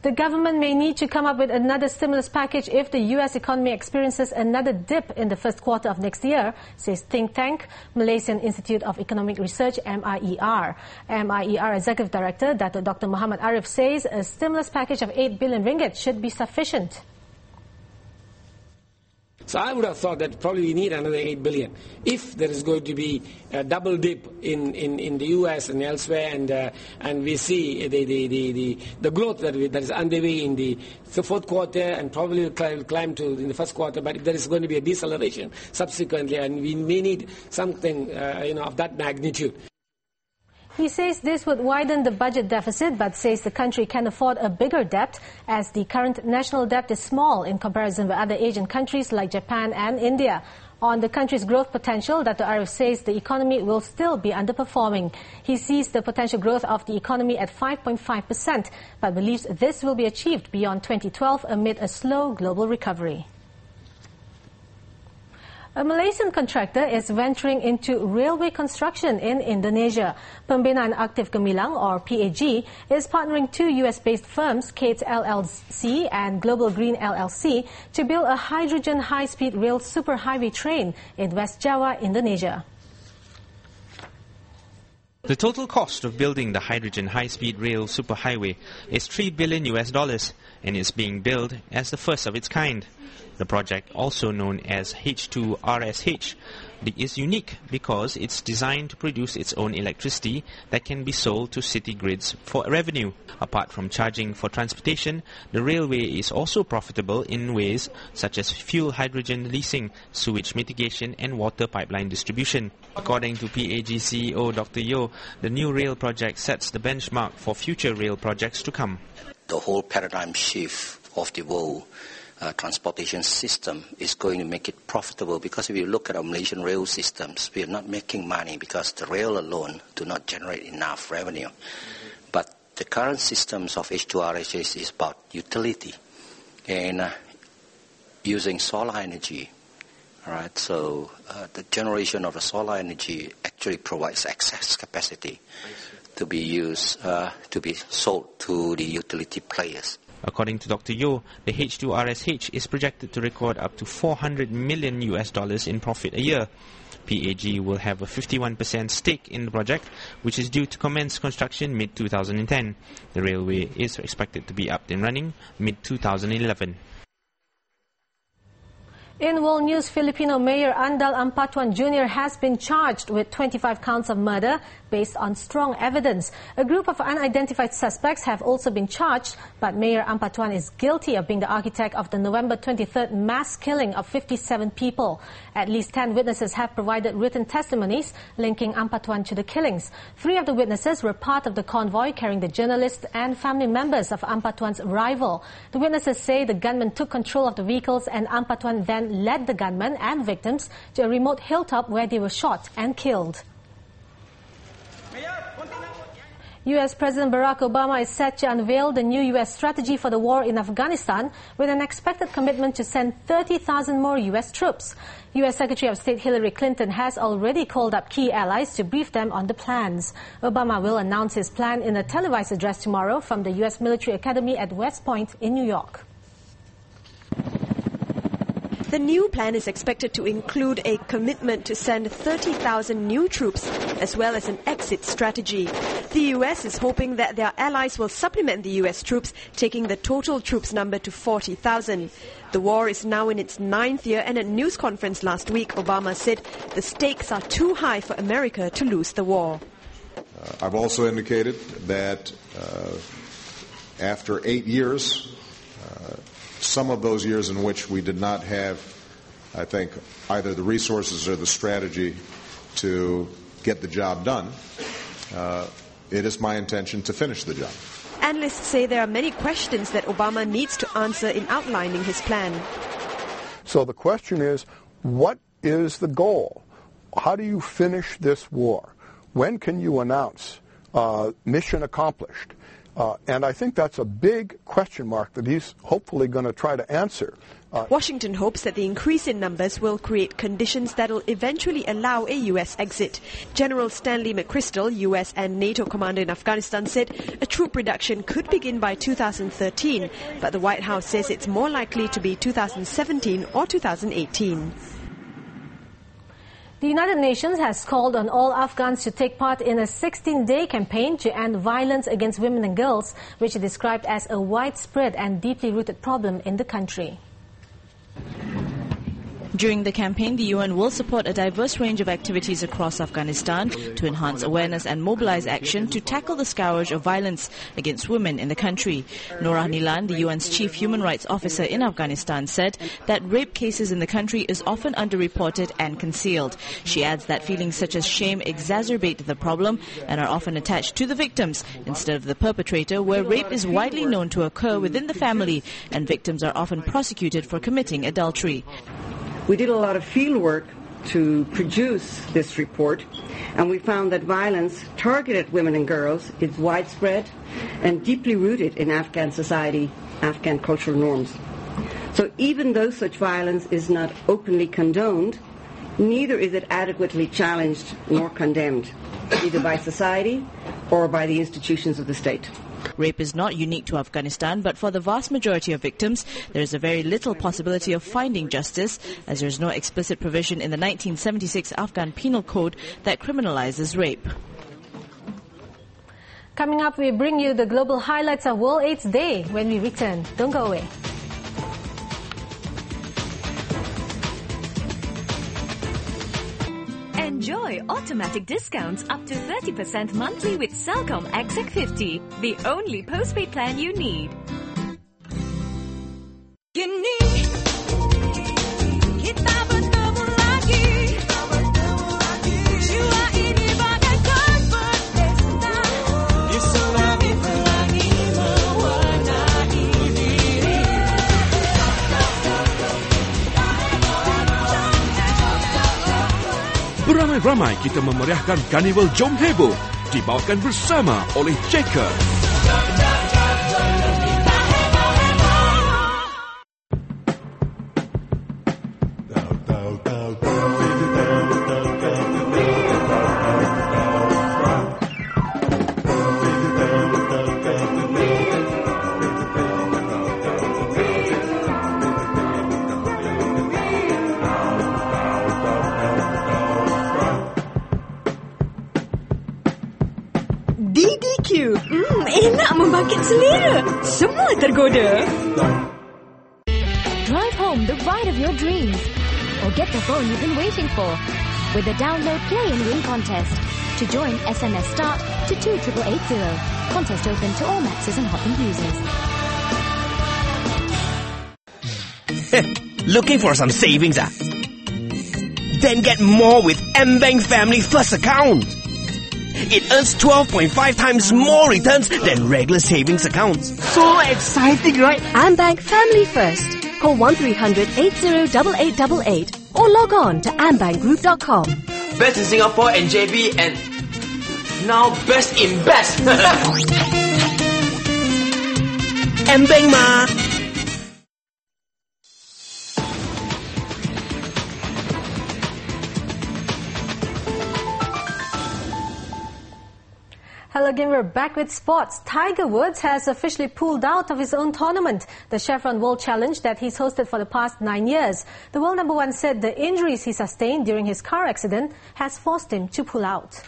The government may need to come up with another stimulus package if the U.S. economy experiences another dip in the first quarter of next year, says think tank Malaysian Institute of Economic Research, MIER. MIER Executive Director Dr. Muhammad Arif says a stimulus package of 8 billion ringgit should be sufficient. So I would have thought that probably we need another 8 billion if there is going to be a double dip in the U.S. and elsewhere, and we see the growth that is underway in the fourth quarter and probably will climb to in the first quarter. But if there is going to be a deceleration subsequently, and we may need something of that magnitude. He says this would widen the budget deficit, but says the country can afford a bigger debt as the current national debt is small in comparison with other Asian countries like Japan and India. On the country's growth potential, Dr. Arif says the economy will still be underperforming. He sees the potential growth of the economy at 5.5%, but believes this will be achieved beyond 2012 amid a slow global recovery. A Malaysian contractor is venturing into railway construction in Indonesia. Pembinaan Aktif Gemilang, or PAG, is partnering two US-based firms, Kate LLC and Global Green LLC, to build a hydrogen high-speed rail superhighway train in West Java, Indonesia. The total cost of building the hydrogen high-speed rail superhighway is $3 billion and is being built as the first of its kind. The project, also known as H2RSH, is unique because it's designed to produce its own electricity that can be sold to city grids for revenue. Apart from charging for transportation, the railway is also profitable in ways such as fuel hydrogen leasing, sewage mitigation and water pipeline distribution. According to PAG CEO Dr. Yeo, the new rail project sets the benchmark for future rail projects to come. The whole paradigm shift of the world transportation system is going to make it profitable, because if you look at our Malaysian rail systems, we are not making money because the rail alone do not generate enough revenue. But the current systems of H2RSH is about utility and using solar energy. All right, so the generation of the solar energy actually provides excess capacity to be used, to be sold to the utility players. According to Dr. Yeo, the H2RSH is projected to record up to $400 million in profit a year. PAG will have a 51% stake in the project, which is due to commence construction mid-2010. The railway is expected to be up and running mid-2011. In world news, Filipino Mayor Andal Ampatuan Jr. has been charged with 25 counts of murder based on strong evidence. A group of unidentified suspects have also been charged, but Mayor Ampatuan is guilty of being the architect of the November 23rd mass killing of 57 people. At least 10 witnesses have provided written testimonies linking Ampatuan to the killings. 3 of the witnesses were part of the convoy carrying the journalists and family members of Ampatuan's rival. The witnesses say the gunman took control of the vehicles and Ampatuan then led the gunman and victims to a remote hilltop where they were shot and killed. U.S. President Barack Obama is set to unveil the new U.S. strategy for the war in Afghanistan with an expected commitment to send 30,000 more U.S. troops. U.S. Secretary of State Hillary Clinton has already called up key allies to brief them on the plans. Obama will announce his plan in a televised address tomorrow from the U.S. Military Academy at West Point in New York. The new plan is expected to include a commitment to send 30,000 new troops, as well as an exit strategy. The U.S. is hoping that their allies will supplement the U.S. troops, taking the total troops number to 40,000. The war is now in its 9th year, and at a news conference last week, Obama said the stakes are too high for America to lose the war. I've also indicated that after 8 years, some of those years in which we did not have, I think, either the resources or the strategy to get the job done, it is my intention to finish the job. Analysts say there are many questions that Obama needs to answer in outlining his plan. So the question is, what is the goal? How do you finish this war? When can you announce mission accomplished? And I think that's a big question mark that he's hopefully going to try to answer. Washington hopes that the increase in numbers will create conditions that will eventually allow a U.S. exit. General Stanley McChrystal, U.S. and NATO commander in Afghanistan, said a troop reduction could begin by 2013, but the White House says it's more likely to be 2017 or 2018. The United Nations has called on all Afghans to take part in a 16-day campaign to end violence against women and girls, which it described as a widespread and deeply rooted problem in the country. During the campaign, the UN will support a diverse range of activities across Afghanistan to enhance awareness and mobilize action to tackle the scourge of violence against women in the country. Nourah Nilan, the UN's chief human rights officer in Afghanistan, said that rape cases in the country is often underreported and concealed. She adds that feelings such as shame exacerbate the problem and are often attached to the victims instead of the perpetrator, where rape is widely known to occur within the family and victims are often prosecuted for committing adultery. We did a lot of field work to produce this report, and we found that violence targeted at women and girls is widespread and deeply rooted in Afghan society, Afghan cultural norms. So even though such violence is not openly condoned, neither is it adequately challenged nor condemned, either by society or by the institutions of the state. Rape is not unique to Afghanistan, but for the vast majority of victims, there is a very little possibility of finding justice, as there is no explicit provision in the 1976 Afghan Penal Code that criminalizes rape. Coming up, we bring you the global highlights of World AIDS Day when we return. Don't go away. Enjoy automatic discounts up to 30% monthly with Celcom Exec 50, the only postpaid plan you need. Beramai-ramai kita memeriahkan Karnival Jom Heboh, dibawakan bersama oleh Checker. Enak membangkit selera. Semua tergoda. Drive home the ride of your dreams. Or get the phone you've been waiting for. With the Download Play and Win contest. To join, SMS START to 28880. Contest open to all Maxis and Hotlink users. Looking for some savings, Then get more with MBank Family First account. It earns 12.5 times more returns than regular savings accounts. So exciting, right? AmBank Family First. Call 1300 808888 or log on to ambankgroup.com. Best in Singapore and JB, and now best in best. MBank ma. Hello again, we're back with sports. Tiger Woods has officially pulled out of his own tournament, the Chevron World Challenge that he's hosted for the past 9 years. The world number one said the injuries he sustained during his car accident has forced him to pull out.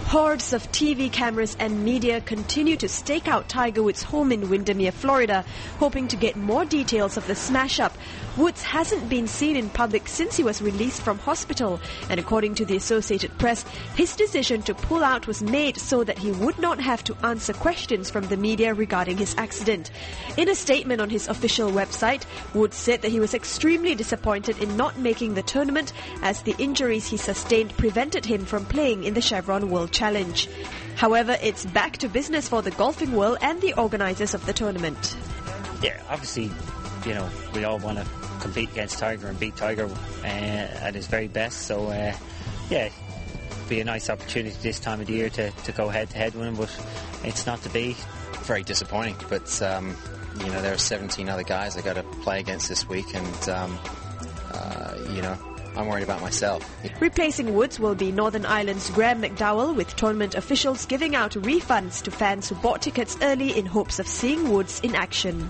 Hordes of TV cameras and media continue to stake out Tiger Woods' home in Windermere, Florida, hoping to get more details of the smash-up. Woods hasn't been seen in public since he was released from hospital, and according to the Associated Press, his decision to pull out was made so that he would not have to answer questions from the media regarding his accident. In a statement on his official website, Woods said that he was extremely disappointed in not making the tournament, as the injuries he sustained prevented him from playing in the Chevron World Challenge. However, it's back to business for the golfing world and the organisers of the tournament. Yeah, obviously, you know, we all want to compete against Tiger and beat Tiger at his very best. So, yeah, it'd be a nice opportunity this time of the year to go head-to-head with him. But it's not to be. Very disappointing, but you know, there are 17 other guys I got to play against this week, and you know, I'm worried about myself. Replacing Woods will be Northern Ireland's Graham McDowell, with tournament officials giving out refunds to fans who bought tickets early in hopes of seeing Woods in action.